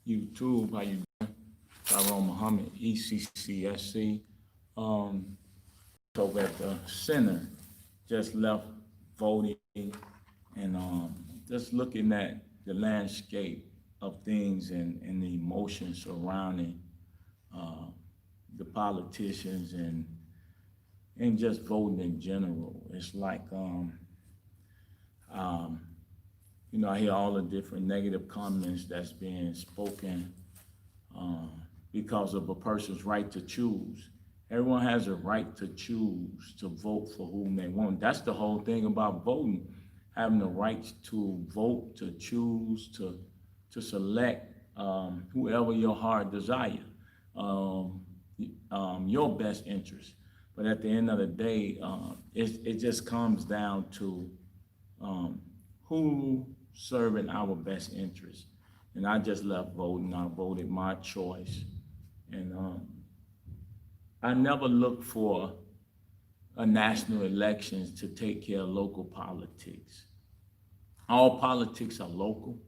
YouTube, how you doing? Tyrone Muhammad, ECCSC. Um, so at the center, just left voting and just looking at the landscape of things and the emotions surrounding uh, the politicians and just voting in general. It's like um, I hear all the different negative comments that's being spoken uh, because of a person's right to choose. Everyone has a right to choose to vote for whom they want. That's the whole thing about voting, having the right to vote, to choose, to select whoever your heart desire, um, your best interest. But at the end of the day, it just comes down to um, who serving our best interest. And I just left voting. I voted my choice. And I never look for a national elections to take care of local politics. All politics are local.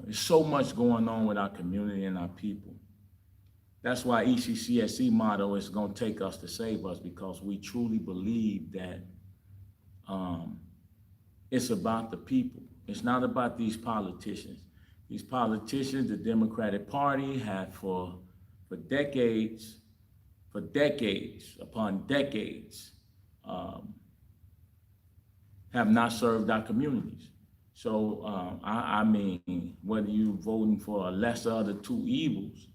There's so much going on with our community and our people. That's why ECCSC motto is going to take us to save us, because we truly believe that um, it's about the people. It's not about these politicians. These politicians, the Democratic Party, have for decades, upon decades, um, have not served our communities. So I mean, whether you voting for a lesser of the two evils,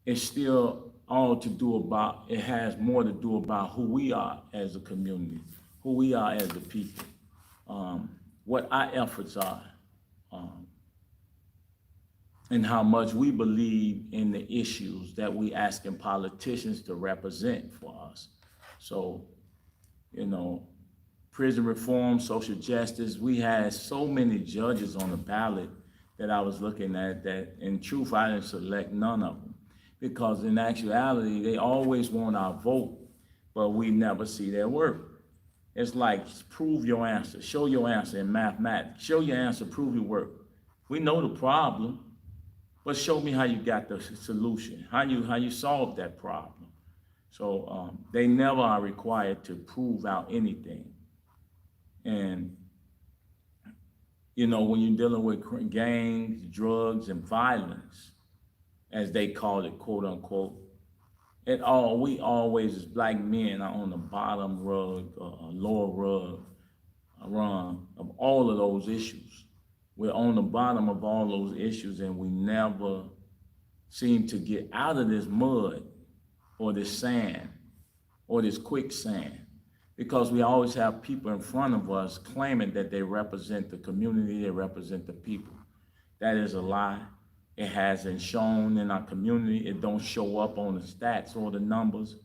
it's still all to do about, it has more to do about who we are as a community, who we are as a people, what our efforts are, um, and how much we believe in the issues that we asking politicians to represent for us. So, you know, prison reform, social justice, we had so many judges on the ballot that I was looking at that in truth, I didn't select none of them. Because in actuality, they always want our vote, but we never see their work. It's like, prove your answer, show your answer in mathematics, show your answer, prove your work. We know the problem, but show me how you got the solution, how you solved that problem. So they never are required to prove out anything. And when you're dealing with gangs, drugs, and violence, as they call it, quote unquote, we always as black men are on the bottom rug, lower rung of all of those issues. We're on the bottom of all those issues, and we never seem to get out of this mud or this sand or this quicksand, because we always have people in front of us claiming that they represent the community, they represent the people. That is a lie. It hasn't shown in our community. It don't show up on the stats or the numbers.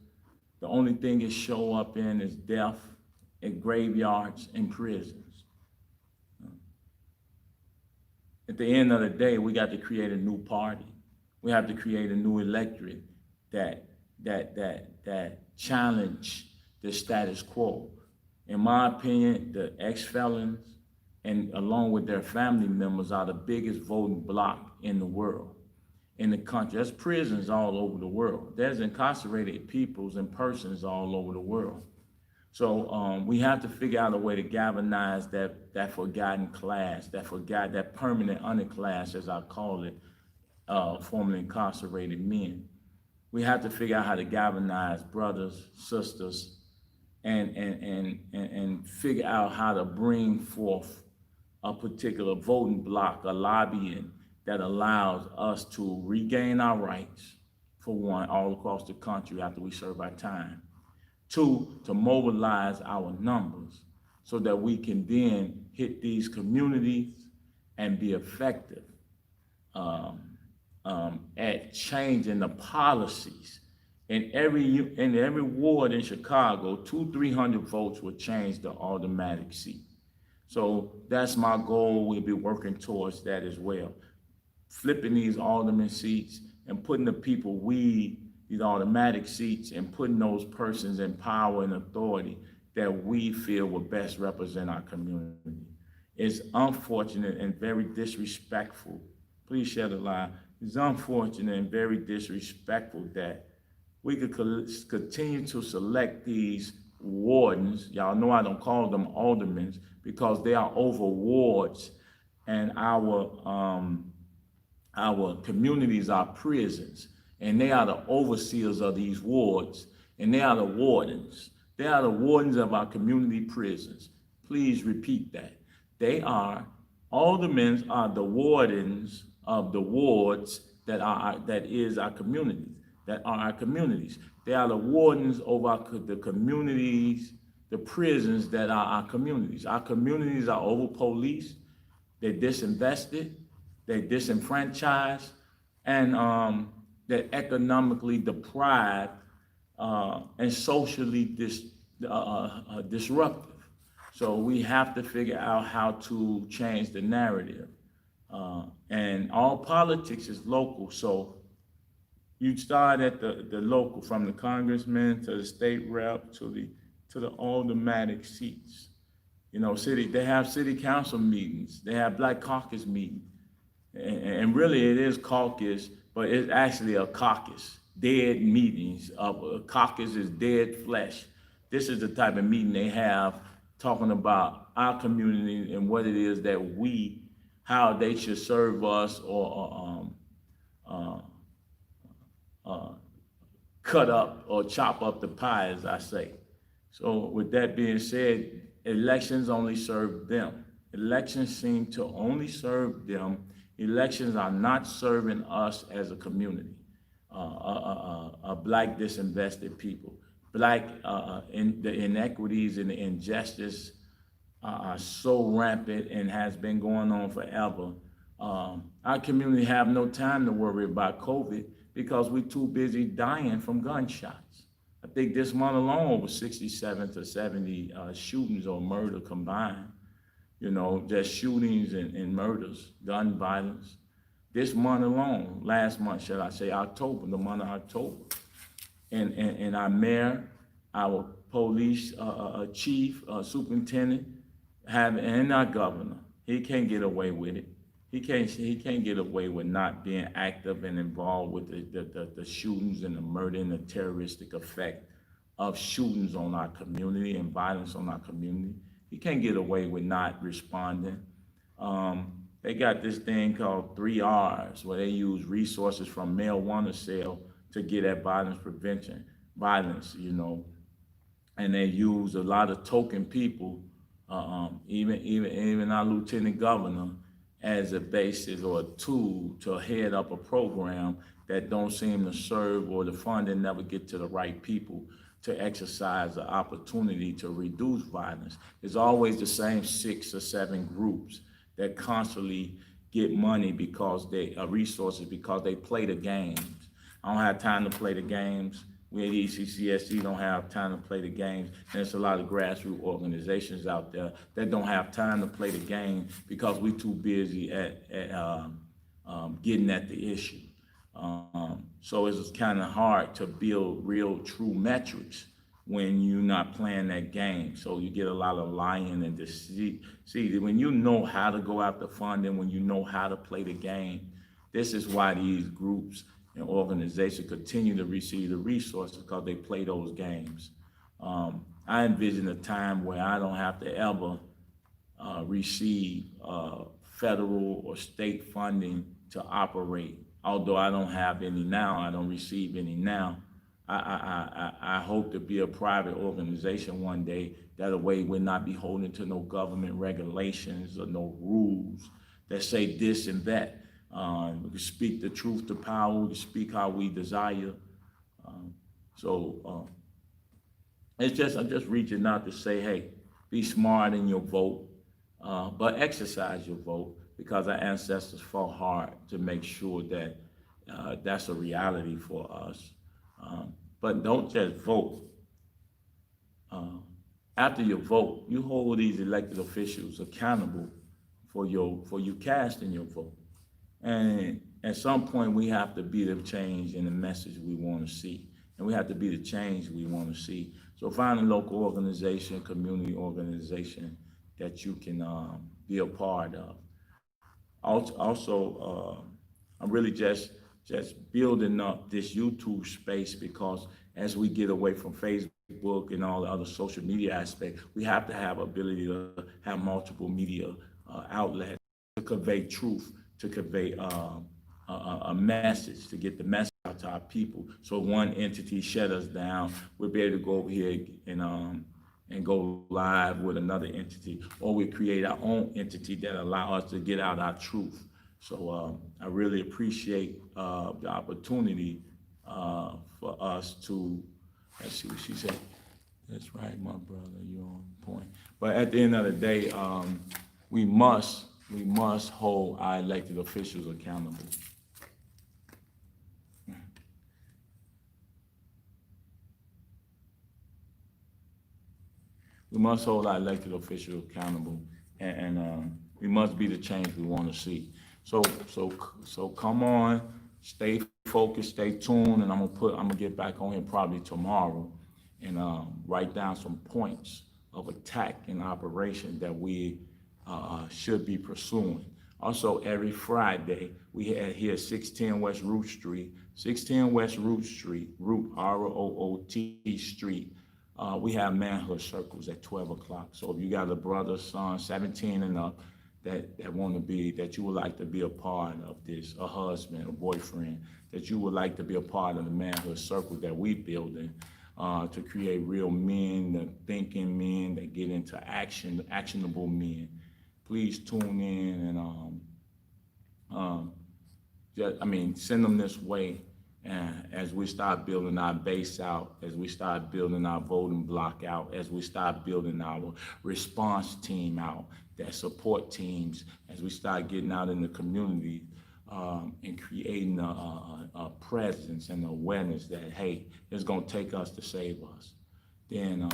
The only thing it show up in is death in graveyards and prisons. At the end of the day, we got to create a new party. We have to create a new electorate that challenge the status quo. In my opinion, the ex-felons and along with their family members are the biggest voting bloc in the world, in the country. There's prisons all over the world. There's incarcerated peoples and persons all over the world. So we have to figure out a way to galvanize that forgotten class, that permanent underclass, as I call it, formerly incarcerated men. We have to figure out how to galvanize brothers, sisters, and figure out how to bring forth a particular voting bloc, a lobbying that allows us to regain our rights, for one, all across the country after we serve our time. Two, to mobilize our numbers so that we can then hit these communities and be effective at changing the policies. In every ward in Chicago, 200-300 votes will change the automatic seat. So that's my goal. We'll be working towards that as well. Flipping these alderman seats and putting the people these automatic seats, and putting those persons in power and authority that we feel will best represent our community. It's unfortunate and very disrespectful Please share the live. It's unfortunate and very disrespectful that we could continue to select these wardens. Y'all know I don't call them aldermen because they are over wards, and our communities are prisons, and they are the overseers of these wards, and they are the wardens. They are the wardens of our community prisons. Please repeat that. They are, aldermen are the wardens of the wards that is our communities, that are our communities. They are the wardens over the communities, the prisons that are our communities. Our communities are over policed, they're disinvested, they're disenfranchised, and they're economically deprived and socially disruptive. So we have to figure out how to change the narrative. And all politics is local. So you start at the local, from the congressman to the state rep to the aldermanic seats. You know, they have city council meetings, they have Black Caucus meetings. And really it is caucus, but it's actually a caucus, dead meetings. A caucus is dead flesh. This is the type of meeting they have talking about our community and what it is that how they should serve us or cut up or chop up the pie, as I say. So with that being said, elections only serve them. Elections seem to only serve them. Elections are not serving us as a community, Black disinvested people. Black, the inequities and the injustice are so rampant and has been going on forever. Our community have no time to worry about COVID because we're too busy dying from gunshots. I think this month alone, over 67 to 70 shootings or murder combined. You know, just shootings and murders, gun violence. This month alone, last month, shall I say, October, the month of October. And our mayor, our police chief, superintendent, and our governor, he can't get away with it. He can't get away with not being active and involved with the shootings and the murder and the terroristic effect of shootings on our community and violence on our community. He can't get away with not responding. They got this thing called 3 R's, where they use resources from marijuana sale to get at violence prevention, you know, and they use a lot of token people, even our lieutenant governor, as a basis or a tool to head up a program that don't seem to serve, or the funding never get to the right people to exercise the opportunity to reduce violence. It's always the same 6 or 7 groups that constantly get money because resources because they play the games. I don't have time to play the games. We at ECCSC don't have time to play the games. And there's a lot of grassroots organizations out there that don't have time to play the game because we're too busy at getting at the issue. So it's kind of hard to build real true metrics when you're not playing that game. So you get a lot of lying and deceit. See, when you know how to go after funding, when you know how to play the game, this is why these groups and organizations continue to receive the resources, because they play those games. I envision a time where I don't have to ever receive federal or state funding to operate. Although I don't have any now, I don't receive any now. I hope to be a private organization one day. That way we'll not be holding to no government regulations or no rules that say this and that. We can speak the truth to power, we can speak how we desire. I'm just reaching out to say, hey, be smart in your vote, but exercise your vote, because our ancestors fought hard to make sure that that's a reality for us. But don't just vote. After you vote, you hold these elected officials accountable for you casting your vote. And at some point, we have to be the change in the message we want to see. And we have to be the change we want to see. So find a local organization, community organization that you can be a part of. Also, I'm really just building up this YouTube space because as we get away from Facebook and all the other social media aspects, we have to have ability to have multiple media outlets to convey truth, to convey a message, to get the message out to our people. So one entity shut us down, we'll be able to go over here and go live with another entity, or we create our own entity that allow us to get out our truth. So I really appreciate the opportunity for us to, let's see what she said. That's right, my brother, you're on point. But at the end of the day, we must hold our elected officials accountable. We must hold our elected officials accountable, and we must be the change we want to see. So come on, stay focused, stay tuned, and I'm gonna get back on here probably tomorrow, and write down some points of attack and operation that we should be pursuing. Also, every Friday, we had here 610 West Root Street, 610 West Root Street, Root, R-O-O-T Street. We have Manhood Circles at 12 o'clock. So if you got a brother, son, 17 and up, that you would like to be a part of this, a husband, a boyfriend, that you would like to be a part of the Manhood Circle that we building, to create real men, the thinking men that get into action, actionable men. Please tune in and send them this way. And as we start building our base out, as we start building our voting block out, as we start building our response team out, that support teams, as we start getting out in the community and creating a presence and awareness that, hey, it's gonna take us to save us, then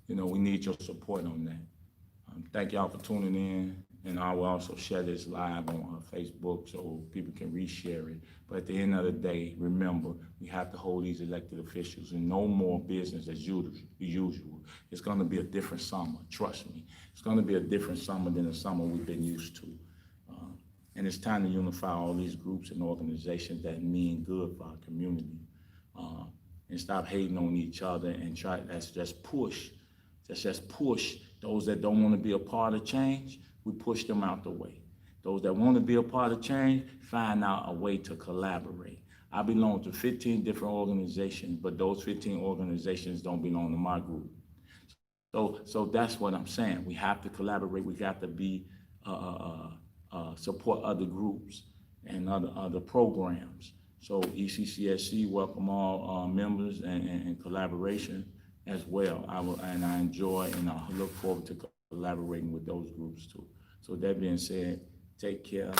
we need your support on that. Thank y'all for tuning in, and I will also share this live on Facebook so people can reshare it. But at the end of the day, remember, we have to hold these elected officials, and no more business as usual. It's going to be a different summer, trust me. It's going to be a different summer than the summer we've been used to. And it's time to unify all these groups and organizations that mean good for our community, and stop hating on each other and let's just push those that don't want to be a part of change. We push them out the way. Those that want to be a part of change, find out a way to collaborate. I belong to 15 different organizations, but those 15 organizations don't belong to my group. So that's what I'm saying. We have to collaborate. We got to be support other groups and other programs. So ECCSC welcome all members and collaboration as well. I enjoy and I look forward to collaborating with those groups too. So that being said, take care,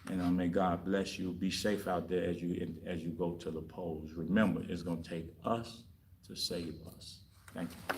and may God bless you. Be safe out there as you go to the polls. Remember, it's going to take us to save us. Thank you.